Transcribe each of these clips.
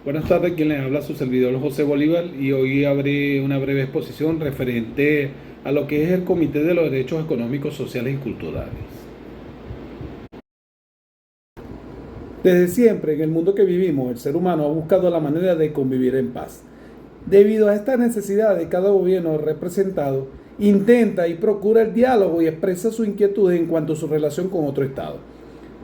Buenas tardes, quien les habla su servidor José Bolívar y hoy haré una breve exposición referente a lo que es el Comité de los Derechos Económicos, Sociales y Culturales. Desde siempre en el mundo que vivimos, el ser humano ha buscado la manera de convivir en paz. Debido a esta necesidad de cada gobierno representado, intenta y procura el diálogo y expresa su inquietud en cuanto a su relación con otro Estado.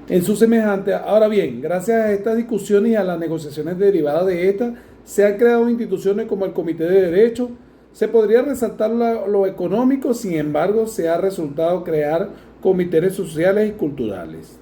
En su semejante, ahora bien, gracias a estas discusiones y a las negociaciones derivadas de estas, se han creado instituciones como el Comité de Derechos. Se podría resaltar lo económico, sin embargo, se ha resultado crear comités sociales y culturales.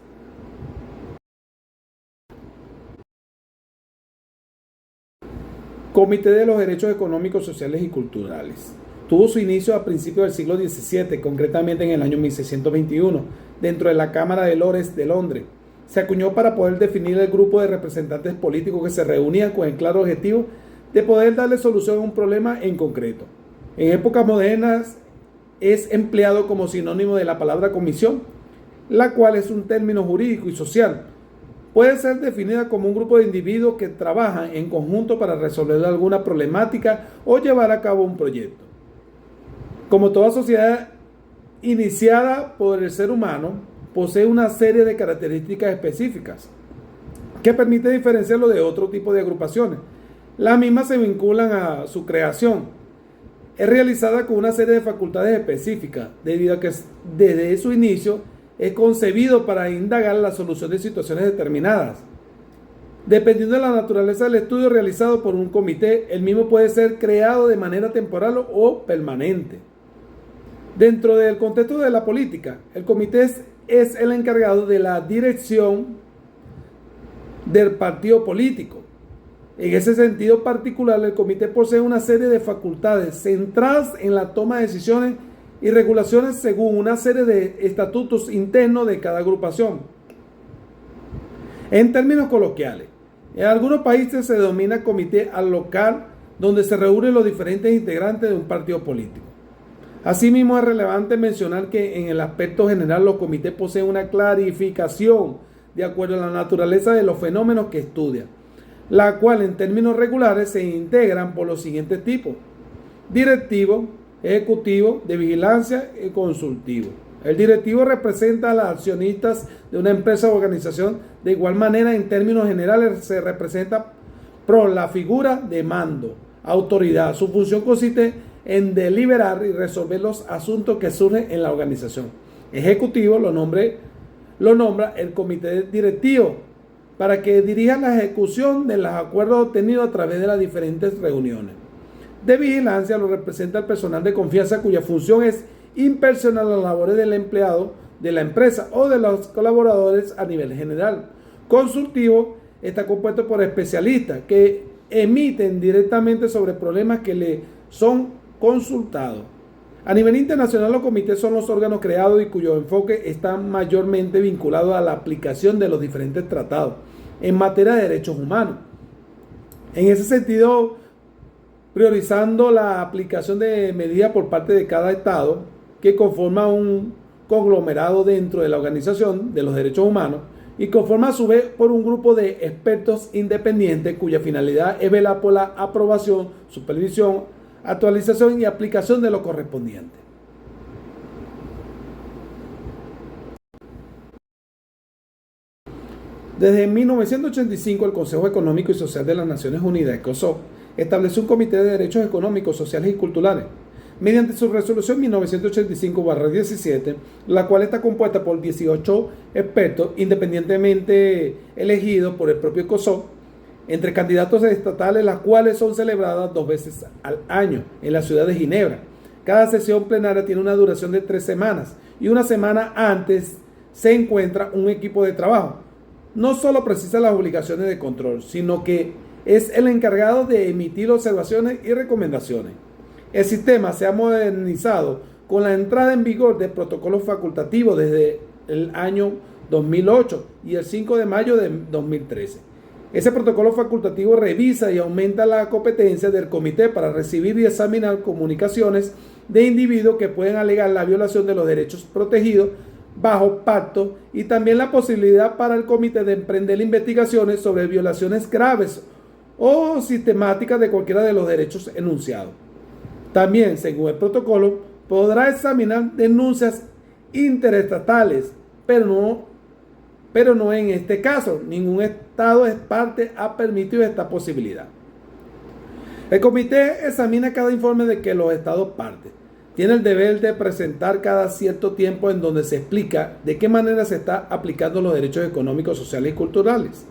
Comité de los Derechos Económicos, Sociales y Culturales. Tuvo su inicio a principios del siglo XVII, concretamente en el año 1621, dentro de la Cámara de Lores de Londres. Se acuñó para poder definir el grupo de representantes políticos que se reunían con el claro objetivo de poder darle solución a un problema en concreto. En épocas modernas es empleado como sinónimo de la palabra comisión, la cual es un término jurídico y social. Puede ser definida como un grupo de individuos que trabajan en conjunto para resolver alguna problemática o llevar a cabo un proyecto. Como toda sociedad iniciada por el ser humano, posee una serie de características específicas que permite diferenciarlo de otro tipo de agrupaciones. Las mismas se vinculan a su creación. Es realizada con una serie de facultades específicas, debido a que desde su inicio es concebido para indagar la solución de situaciones determinadas. Dependiendo de la naturaleza del estudio realizado por un comité, el mismo puede ser creado de manera temporal o permanente. Dentro del contexto de la política, el comité es el encargado de la dirección del partido político. En ese sentido particular, el comité posee una serie de facultades centradas en la toma de decisiones y regulaciones según una serie de estatutos internos de cada agrupación. En términos coloquiales, en algunos países se denomina comité al local, donde se reúnen los diferentes integrantes de un partido político. Asimismo, es relevante mencionar que en el aspecto general los comités poseen una clarificación de acuerdo a la naturaleza de los fenómenos que estudian, la cual en términos regulares se integran por los siguientes tipos: directivo, ejecutivo, de vigilancia y consultivo. El directivo representa a los accionistas de una empresa o organización. De igual manera, en términos generales, se representa por la figura de mando, autoridad. Su función consiste en deliberar y resolver los asuntos que surgen en la organización. Ejecutivo lo nombra el comité directivo para que dirija la ejecución de los acuerdos obtenidos a través de las diferentes reuniones. De vigilancia lo representa el personal de confianza, cuya función es impersonal las labores del empleado de la empresa o de los colaboradores a nivel general. Consultivo está compuesto por especialistas que emiten directamente sobre problemas que le son consultados. A nivel internacional, los comités son los órganos creados y cuyo enfoque está mayormente vinculado a la aplicación de los diferentes tratados en materia de derechos humanos. En ese sentido, priorizando la aplicación de medidas por parte de cada Estado que conforma un conglomerado dentro de la Organización de los Derechos Humanos y conforma a su vez por un grupo de expertos independientes cuya finalidad es velar por la aprobación, supervisión, actualización y aplicación de lo correspondiente. Desde 1985, el Consejo Económico y Social de las Naciones Unidas, ECOSOC, estableció un Comité de Derechos Económicos, Sociales y Culturales, mediante su resolución 1985-17, la cual está compuesta por 18 expertos independientemente elegidos por el propio ECOSOC, entre candidatos estatales, las cuales son celebradas 2 veces al año en la ciudad de Ginebra. Cada sesión plenaria tiene una duración de 3 semanas y una semana antes se encuentra un equipo de trabajo. No solo precisa las obligaciones de control, sino que es el encargado de emitir observaciones y recomendaciones. El sistema se ha modernizado con la entrada en vigor de protocolos facultativos desde el año 2008 y el 5 de mayo de 2013. Ese protocolo facultativo revisa y aumenta la competencia del comité para recibir y examinar comunicaciones de individuos que pueden alegar la violación de los derechos protegidos bajo pacto, y también la posibilidad para el comité de emprender investigaciones sobre violaciones graves o sistemática de cualquiera de los derechos enunciados. También, según el protocolo, podrá examinar denuncias interestatales, pero no en este caso. Ningún Estado es parte ha permitido esta posibilidad. El comité examina cada informe de que los Estados partes tiene el deber de presentar cada cierto tiempo en donde se explica de qué manera se está aplicando los derechos económicos, sociales y culturales,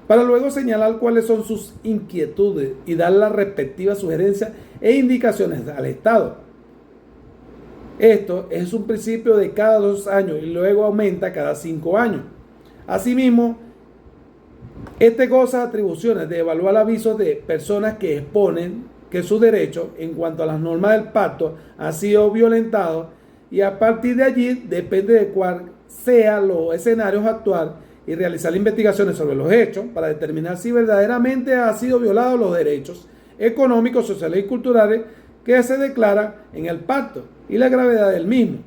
para luego señalar cuáles son sus inquietudes y dar las respectivas sugerencias e indicaciones al Estado. Esto es un principio de cada 2 años y luego aumenta cada 5 años. Asimismo, este goza de atribuciones de evaluar avisos de personas que exponen que su derecho en cuanto a las normas del pacto ha sido violentado, y a partir de allí depende de cuál sean los escenarios a actuar y realizar investigaciones sobre los hechos para determinar si verdaderamente han sido violados los derechos económicos, sociales y culturales que se declaran en el pacto y la gravedad del mismo.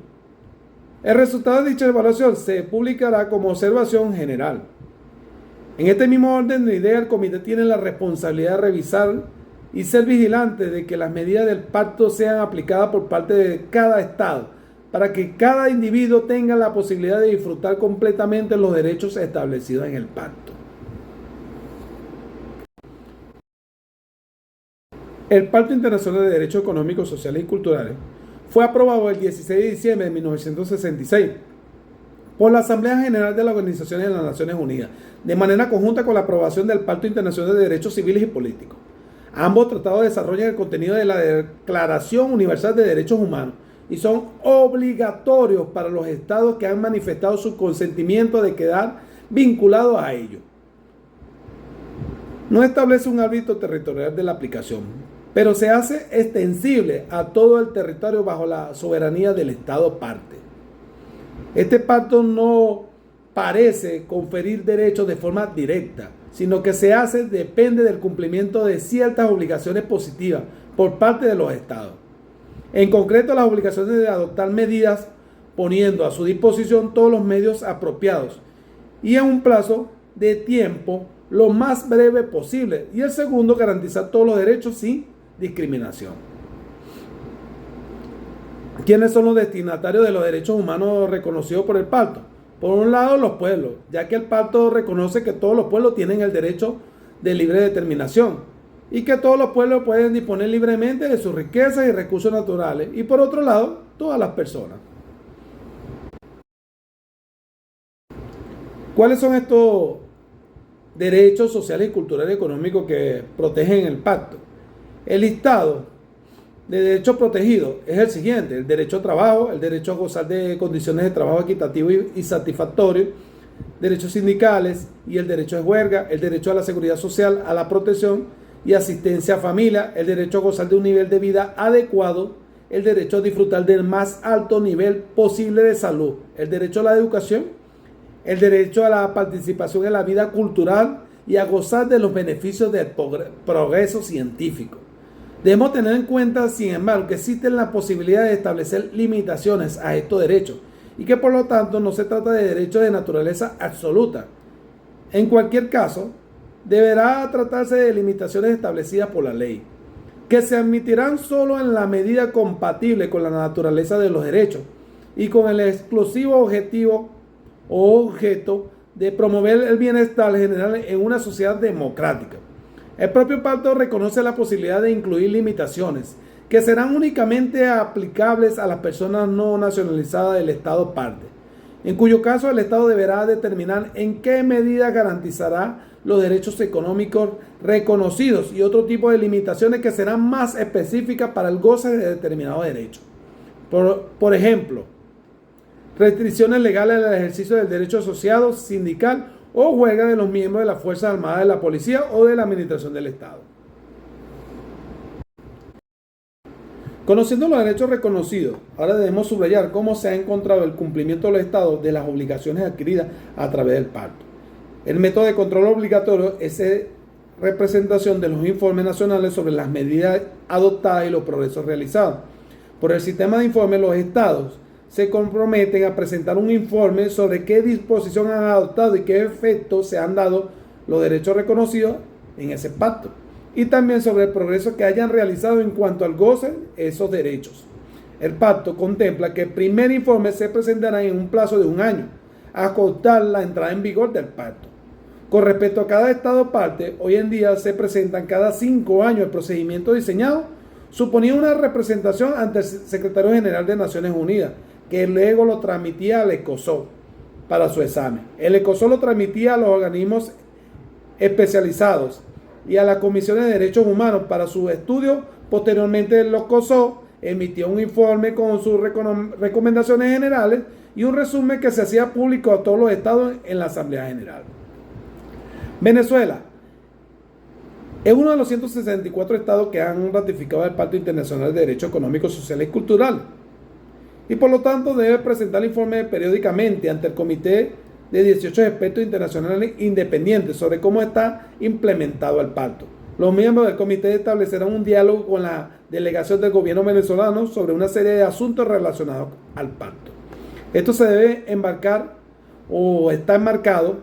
El resultado de dicha evaluación se publicará como observación general. En este mismo orden de ideas, el comité tiene la responsabilidad de revisar y ser vigilante de que las medidas del pacto sean aplicadas por parte de cada Estado, para que cada individuo tenga la posibilidad de disfrutar completamente los derechos establecidos en el pacto. El Pacto Internacional de Derechos Económicos, Sociales y Culturales fue aprobado el 16 de diciembre de 1966 por la Asamblea General de las Organizaciones de las Naciones Unidas, de manera conjunta con la aprobación del Pacto Internacional de Derechos Civiles y Políticos. Ambos tratados desarrollan el contenido de la Declaración Universal de Derechos Humanos y son obligatorios para los estados que han manifestado su consentimiento de quedar vinculados a ello. No establece un ámbito territorial de la aplicación, pero se hace extensible a todo el territorio bajo la soberanía del Estado parte. Este pacto no parece conferir derechos de forma directa, sino que depende del cumplimiento de ciertas obligaciones positivas por parte de los estados. En concreto, las obligaciones de adoptar medidas poniendo a su disposición todos los medios apropiados y en un plazo de tiempo lo más breve posible. Y el segundo, garantizar todos los derechos sin discriminación. ¿Quiénes son los destinatarios de los derechos humanos reconocidos por el pacto? Por un lado, los pueblos, ya que el pacto reconoce que todos los pueblos tienen el derecho de libre determinación y que todos los pueblos pueden disponer libremente de sus riquezas y recursos naturales. Y por otro lado, todas las personas. ¿Cuáles son estos derechos sociales y culturales y económicos que protegen el pacto? El listado de derechos protegidos es el siguiente: el derecho a trabajo, el derecho a gozar de condiciones de trabajo equitativos y satisfactorios, derechos sindicales y el derecho de huelga, el derecho a la seguridad social, a la protección y asistencia a familia, el derecho a gozar de un nivel de vida adecuado, el derecho a disfrutar del más alto nivel posible de salud, el derecho a la educación, el derecho a la participación en la vida cultural y a gozar de los beneficios del progreso científico. Debemos tener en cuenta, sin embargo, que existen la posibilidad de establecer limitaciones a estos derechos y que por lo tanto no se trata de derechos de naturaleza absoluta. En cualquier caso, deberá tratarse de limitaciones establecidas por la ley, que se admitirán solo en la medida compatible con la naturaleza de los derechos y con el exclusivo objetivo o objeto de promover el bienestar general en una sociedad democrática. El propio pacto reconoce la posibilidad de incluir limitaciones que serán únicamente aplicables a las personas no nacionalizadas del Estado parte, en cuyo caso el Estado deberá determinar en qué medida garantizará los derechos económicos reconocidos y otro tipo de limitaciones que serán más específicas para el goce de determinados derechos. Por ejemplo, restricciones legales al ejercicio del derecho asociado, sindical o huelga de los miembros de las Fuerzas Armadas, de la Policía o de la Administración del Estado. Conociendo los derechos reconocidos, ahora debemos subrayar cómo se ha encontrado el cumplimiento de los Estados de las obligaciones adquiridas a través del pacto. El método de control obligatorio es representación de los informes nacionales sobre las medidas adoptadas y los progresos realizados. Por el sistema de informes, los Estados se comprometen a presentar un informe sobre qué disposición han adoptado y qué efectos se han dado los derechos reconocidos en ese pacto, y también sobre el progreso que hayan realizado en cuanto al goce de esos derechos. El pacto contempla que el primer informe se presentará en un plazo de 1 año, a contar la entrada en vigor del pacto. Con respecto a cada Estado parte, hoy en día se presentan cada 5 años. El procedimiento diseñado suponía una representación ante el Secretario General de Naciones Unidas, que luego lo transmitía al ECOSOC para su examen. El ECOSOC lo transmitía a los organismos especializados y a las comisiones de derechos humanos para su estudio. Posteriormente, el ECOSOC emitió un informe con sus recomendaciones generales y un resumen que se hacía público a todos los estados en la Asamblea General. Venezuela es uno de los 164 estados que han ratificado el Pacto Internacional de Derechos Económicos, Sociales y Culturales, y por lo tanto debe presentar el informe periódicamente ante el Comité de 18 expertos internacionales independientes sobre cómo está implementado el pacto. Los miembros del comité establecerán un diálogo con la delegación del gobierno venezolano sobre una serie de asuntos relacionados al pacto. Esto se debe enmarcar o está enmarcado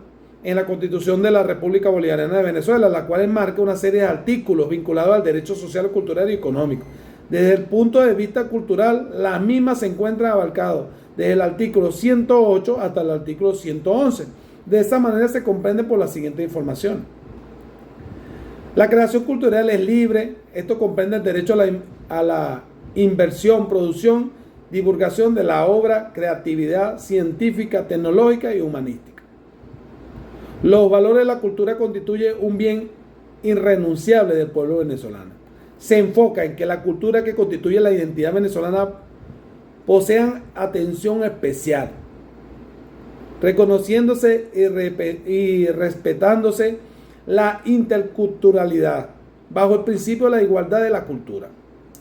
en la Constitución de la República Bolivariana de Venezuela, la cual enmarca una serie de artículos vinculados al derecho social, cultural y económico. Desde el punto de vista cultural, las mismas se encuentran abarcadas desde el artículo 108 hasta el artículo 111. De esta manera se comprende por la siguiente información. La creación cultural es libre. Esto comprende el derecho a la inversión, producción, divulgación de la obra, creatividad científica, tecnológica y humanística. Los valores de la cultura constituyen un bien irrenunciable del pueblo venezolano. Se enfoca en que la cultura que constituye la identidad venezolana posean atención especial, reconociéndose y respetándose la interculturalidad bajo el principio de la igualdad de la cultura.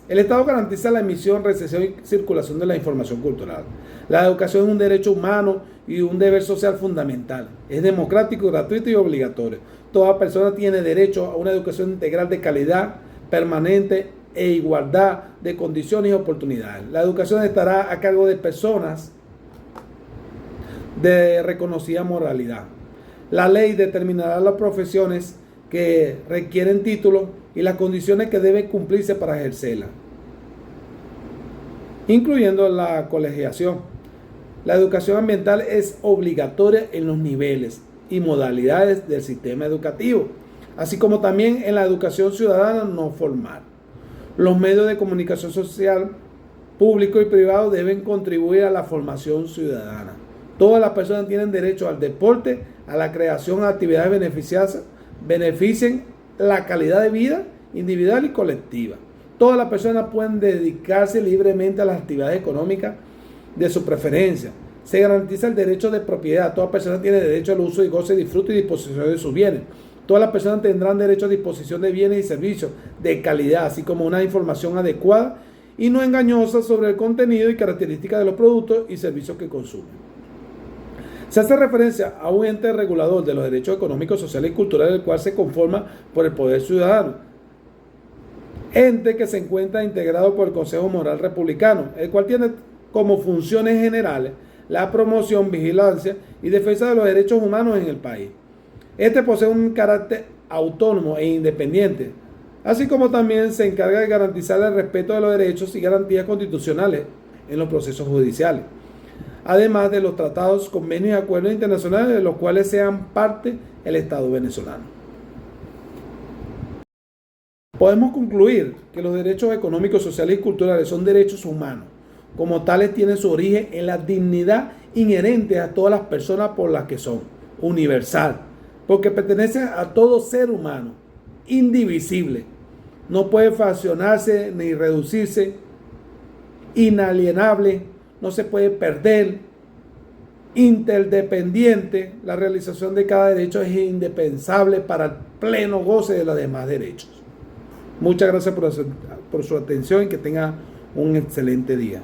El Estado garantiza la emisión, recepción y circulación de la información cultural. La educación es un derecho humano y un deber social fundamental. Es democrático, gratuito y obligatorio. Toda persona tiene derecho a una educación integral de calidad, permanente e igualdad de condiciones y oportunidades. La educación estará a cargo de personas de reconocida moralidad. La ley determinará las profesiones que requieren títulos y las condiciones que deben cumplirse para ejercerla, incluyendo la colegiación. La educación ambiental es obligatoria en los niveles y modalidades del sistema educativo, así como también en la educación ciudadana no formal. Los medios de comunicación social, público y privado, deben contribuir a la formación ciudadana. Todas las personas tienen derecho al deporte, a la creación de actividades beneficien la calidad de vida individual y colectiva. Todas las personas pueden dedicarse libremente a las actividades económicas de su preferencia. Se garantiza el derecho de propiedad. Toda persona tiene derecho al uso y goce, disfrute y disposición de sus bienes. Todas las personas tendrán derecho a disposición de bienes y servicios de calidad, así como una información adecuada y no engañosa sobre el contenido y características de los productos y servicios que consumen. Se hace referencia a un ente regulador de los derechos económicos, sociales y culturales, el cual se conforma por el poder ciudadano. Ente que se encuentra integrado por el Consejo Moral Republicano, el cual tiene como funciones generales la promoción, vigilancia y defensa de los derechos humanos en el país. Este posee un carácter autónomo e independiente, así como también se encarga de garantizar el respeto de los derechos y garantías constitucionales en los procesos judiciales, además de los tratados, convenios y acuerdos internacionales de los cuales sean parte el Estado venezolano. Podemos concluir que los derechos económicos, sociales y culturales son derechos humanos. Como tales tienen su origen en la dignidad inherente a todas las personas por las que son, universal, porque pertenecen a todo ser humano, indivisible. No puede fraccionarse ni reducirse, inalienable, no se puede perder, interdependiente. La realización de cada derecho es indispensable para el pleno goce de los demás derechos. Muchas gracias por su atención y que tenga un excelente día.